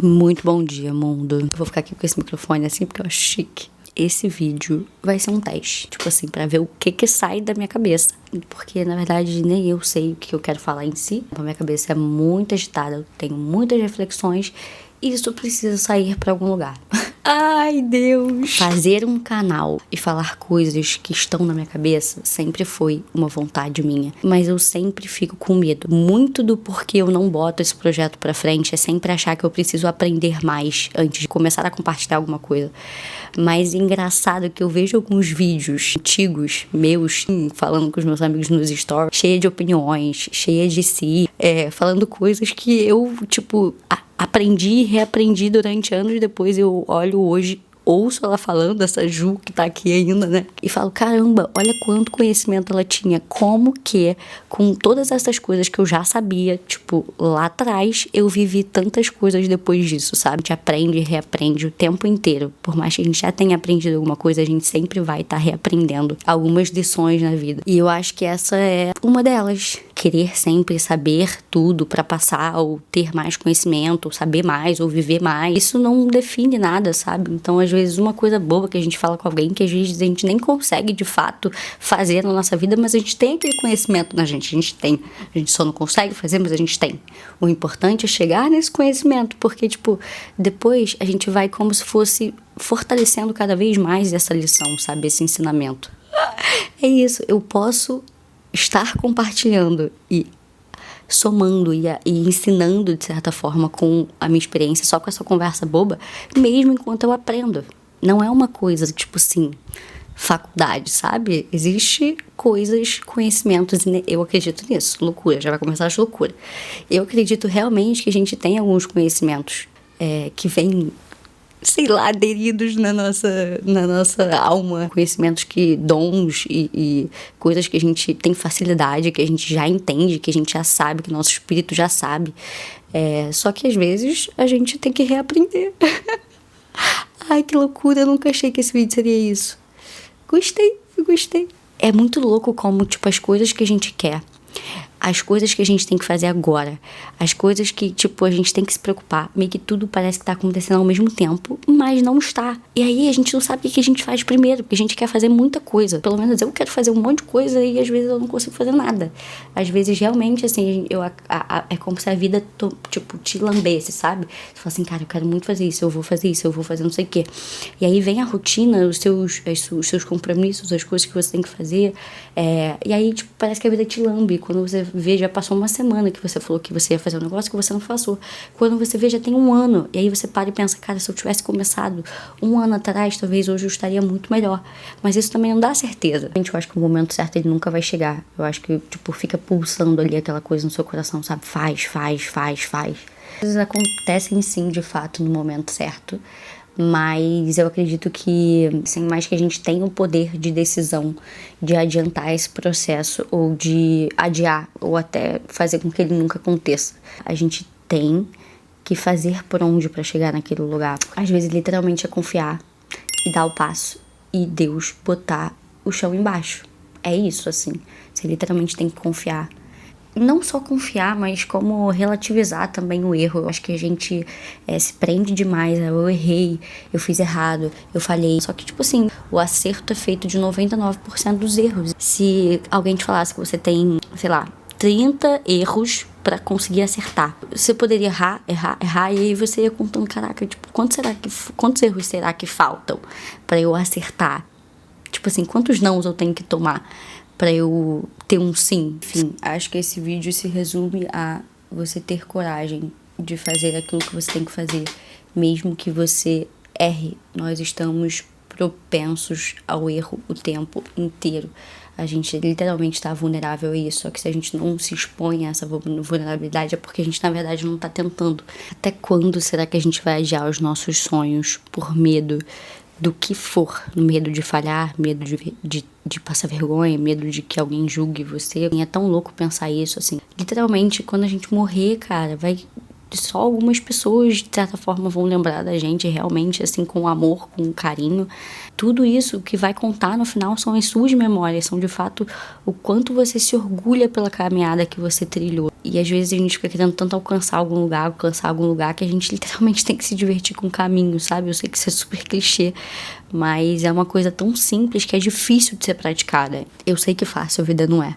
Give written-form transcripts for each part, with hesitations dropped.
Muito bom dia, mundo. Eu vou ficar aqui com esse microfone assim porque eu acho chique. Esse vídeo vai ser um teste, tipo assim, pra ver o que sai da minha cabeça. Porque, na verdade, nem eu sei o que eu quero falar em si. A minha cabeça é muito agitada, eu tenho muitas reflexões e isso precisa sair pra algum lugar. Ai, Deus! Fazer um canal e falar coisas que estão na minha cabeça sempre foi uma vontade minha. Mas eu sempre fico com medo. Muito do porquê eu não boto esse projeto pra frente é sempre achar que eu preciso aprender mais antes de começar a compartilhar alguma coisa. Mas engraçado que eu vejo alguns vídeos antigos meus, falando com os meus amigos nos stories, cheia de opiniões, cheia de si, falando coisas que eu, tipo, aprendi e reaprendi durante anos. Depois eu olho hoje, ouço ela falando, essa Ju que tá aqui ainda, né? E falo, caramba, olha quanto conhecimento ela tinha. Como que, com todas essas coisas que eu já sabia, tipo, lá atrás, eu vivi tantas coisas depois disso, sabe? A gente aprende e reaprende o tempo inteiro. Por mais que a gente já tenha aprendido alguma coisa, a gente sempre vai estar reaprendendo algumas lições na vida. E eu acho que essa é uma delas. Querer sempre saber tudo pra passar, ou ter mais conhecimento, ou saber mais, ou viver mais. Isso não define nada, sabe? Então, às vezes, uma coisa boba que a gente fala com alguém, que às vezes a gente nem consegue, de fato, fazer na nossa vida, mas a gente tem aquele conhecimento na gente. A gente tem. A gente só não consegue fazer, mas a gente tem. O importante é chegar nesse conhecimento, porque, tipo, depois a gente vai como se fosse fortalecendo cada vez mais essa lição, sabe? Esse ensinamento. É isso. Eu posso estar compartilhando e somando e ensinando, de certa forma, com a minha experiência, só com essa conversa boba, mesmo enquanto eu aprendo. Não é uma coisa, tipo assim, faculdade, sabe? Existe coisas, conhecimentos, e eu acredito nisso. Loucura, já vai começar as loucuras. Eu acredito realmente que a gente tem alguns conhecimentos que vêm, sei lá, aderidos na nossa alma, conhecimentos dons e coisas que a gente tem facilidade, que a gente já entende, que a gente já sabe, que nosso espírito já sabe. Só que às vezes a gente tem que reaprender. Ai, que loucura, eu nunca achei que esse vídeo seria isso. Gostei. É muito louco como, tipo, as coisas que a gente quer, as coisas que a gente tem que fazer agora, as coisas que, tipo, a gente tem que se preocupar, meio que tudo parece que tá acontecendo ao mesmo tempo, mas não está. E aí a gente não sabe o que a gente faz primeiro, porque a gente quer fazer muita coisa. Pelo menos eu quero fazer um monte de coisa e às vezes eu não consigo fazer nada. Às vezes, realmente, assim, é como se a vida, tipo, te lambesse, sabe? Você fala assim, cara, eu quero muito fazer isso, eu vou fazer não sei o quê. E aí vem a rotina, os seus compromissos, as coisas que você tem que fazer, e aí, tipo, parece que a vida te lambe. Quando você vê, já passou uma semana que você falou que você ia fazer um negócio que você não passou. Quando você vê, já tem um ano. E aí você para e pensa, cara, se eu tivesse começado um ano atrás, talvez hoje eu estaria muito melhor. Mas isso também não dá certeza. Gente, eu acho que o momento certo ele nunca vai chegar. Eu acho que, tipo, fica pulsando ali aquela coisa no seu coração, sabe? Faz. As coisas acontecem sim, de fato, no momento certo. Mas eu acredito que, sem mais que a gente tenha o poder de decisão de adiantar esse processo ou de adiar ou até fazer com que ele nunca aconteça. A gente tem que fazer por onde para chegar naquele lugar. Às vezes, literalmente, é confiar e dar o passo e Deus botar o chão embaixo. É isso, assim. Você literalmente tem que confiar. Não só confiar, mas como relativizar também o erro. Eu acho que a gente se prende demais. Eu errei, eu fiz errado, eu falhei. Só que, tipo assim, o acerto é feito de 99% dos erros. Se alguém te falasse que você tem, sei lá, 30 erros pra conseguir acertar, você poderia errar, e aí você ia contando, caraca, tipo, quantos erros será que faltam pra eu acertar? Tipo assim, quantos nãos eu tenho que tomar pra eu ter um sim? Enfim, acho que esse vídeo se resume a você ter coragem de fazer aquilo que você tem que fazer, mesmo que você erre. Nós estamos propensos ao erro o tempo inteiro. A gente literalmente está vulnerável a isso, só que se a gente não se expõe a essa vulnerabilidade é porque a gente, na verdade, não está tentando. Até quando será que a gente vai adiar os nossos sonhos por medo do que for? Medo de falhar, medo de passar vergonha, medo de que alguém julgue você. É tão louco pensar isso, assim. Literalmente, quando a gente morrer, cara, vai só algumas pessoas, de certa forma, vão lembrar da gente realmente, assim, com amor, com carinho. Tudo isso que vai contar no final são as suas memórias, são de fato o quanto você se orgulha pela caminhada que você trilhou. E às vezes a gente fica querendo tanto alcançar algum lugar, que a gente literalmente tem que se divertir com o caminho, sabe? Eu sei que isso é super clichê, mas é uma coisa tão simples que é difícil de ser praticada. Eu sei que fácil a vida não é.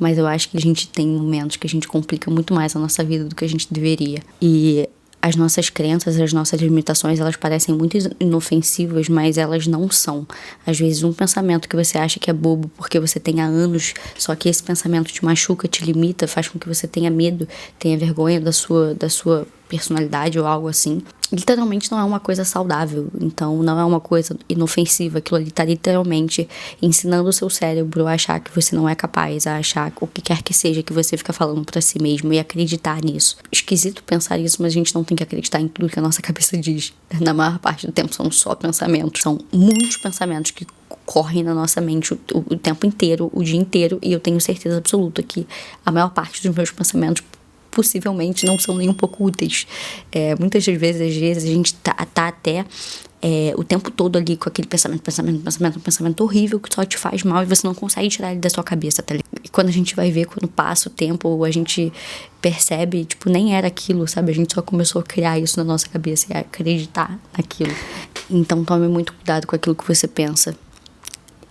Mas eu acho que a gente tem momentos que a gente complica muito mais a nossa vida do que a gente deveria. E as nossas crenças, as nossas limitações, elas parecem muito inofensivas, mas elas não são. Às vezes um pensamento que você acha que é bobo porque você tem há anos, só que esse pensamento te machuca, te limita, faz com que você tenha medo, tenha vergonha da sua personalidade ou algo assim. Literalmente não é uma coisa saudável, então não é uma coisa inofensiva. Aquilo ali tá literalmente ensinando o seu cérebro a achar que você não é capaz, a achar o que quer que seja que você fica falando pra si mesmo e acreditar nisso. Esquisito pensar isso, mas a gente não tem que acreditar em tudo que a nossa cabeça diz. Na maior parte do tempo são só pensamentos, são muitos pensamentos que correm na nossa mente o tempo inteiro, o dia inteiro, e eu tenho certeza absoluta que a maior parte dos meus pensamentos possivelmente não são nem um pouco úteis. Muitas das vezes, a gente tá até o tempo todo ali com aquele pensamento horrível que só te faz mal e você não consegue tirar ele da sua cabeça, tá ligado? E quando a gente vai ver, quando passa o tempo, ou a gente percebe, tipo, nem era aquilo, sabe? A gente só começou a criar isso na nossa cabeça e a acreditar naquilo. Então tome muito cuidado com aquilo que você pensa.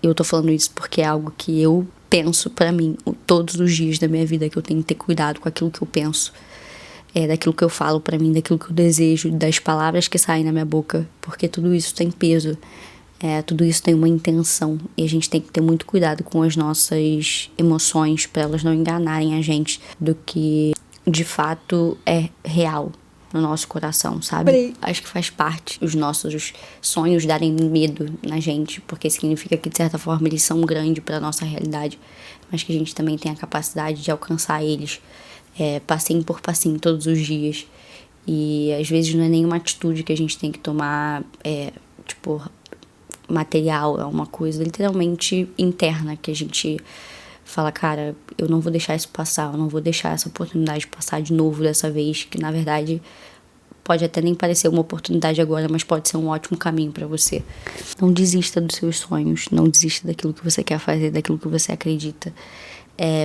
Eu tô falando isso porque é algo que eu penso pra mim todos os dias da minha vida, que eu tenho que ter cuidado com aquilo que eu penso, daquilo que eu falo pra mim, daquilo que eu desejo, das palavras que saem na minha boca, porque tudo isso tem peso, tudo isso tem uma intenção, e a gente tem que ter muito cuidado com as nossas emoções pra elas não enganarem a gente do que de fato é real no nosso coração, sabe? Acho que faz parte os nossos sonhos darem medo na gente, porque significa que de certa forma eles são grandes para nossa realidade, mas que a gente também tem a capacidade de alcançar eles, passinho por passinho, todos os dias. E às vezes não é nenhuma atitude que a gente tem que tomar, tipo, material, é uma coisa literalmente interna que a gente fala, cara, eu não vou deixar isso passar, eu não vou deixar essa oportunidade passar de novo dessa vez, que na verdade pode até nem parecer uma oportunidade agora, mas pode ser um ótimo caminho pra você. Não desista dos seus sonhos, não desista daquilo que você quer fazer, daquilo que você acredita.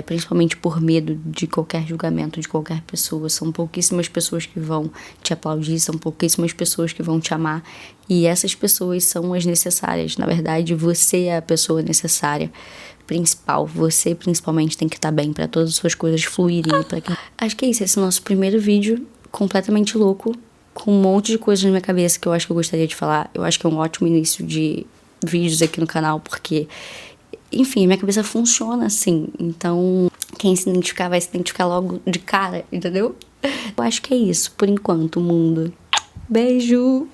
Principalmente por medo de qualquer julgamento de qualquer pessoa. São pouquíssimas pessoas que vão te aplaudir, são pouquíssimas pessoas que vão te amar, e essas pessoas são as necessárias. Na verdade, você é a pessoa necessária principal. Você principalmente tem que estar bem para todas as suas coisas fluírem. Acho que é isso, esse é o nosso primeiro vídeo completamente louco, com um monte de coisas na minha cabeça que eu acho que eu gostaria de falar. Eu acho que é um ótimo início de vídeos aqui no canal, porque, enfim, a minha cabeça funciona assim. Então, quem se identificar vai se identificar logo de cara, entendeu? Eu acho que é isso, por enquanto, mundo. Beijo!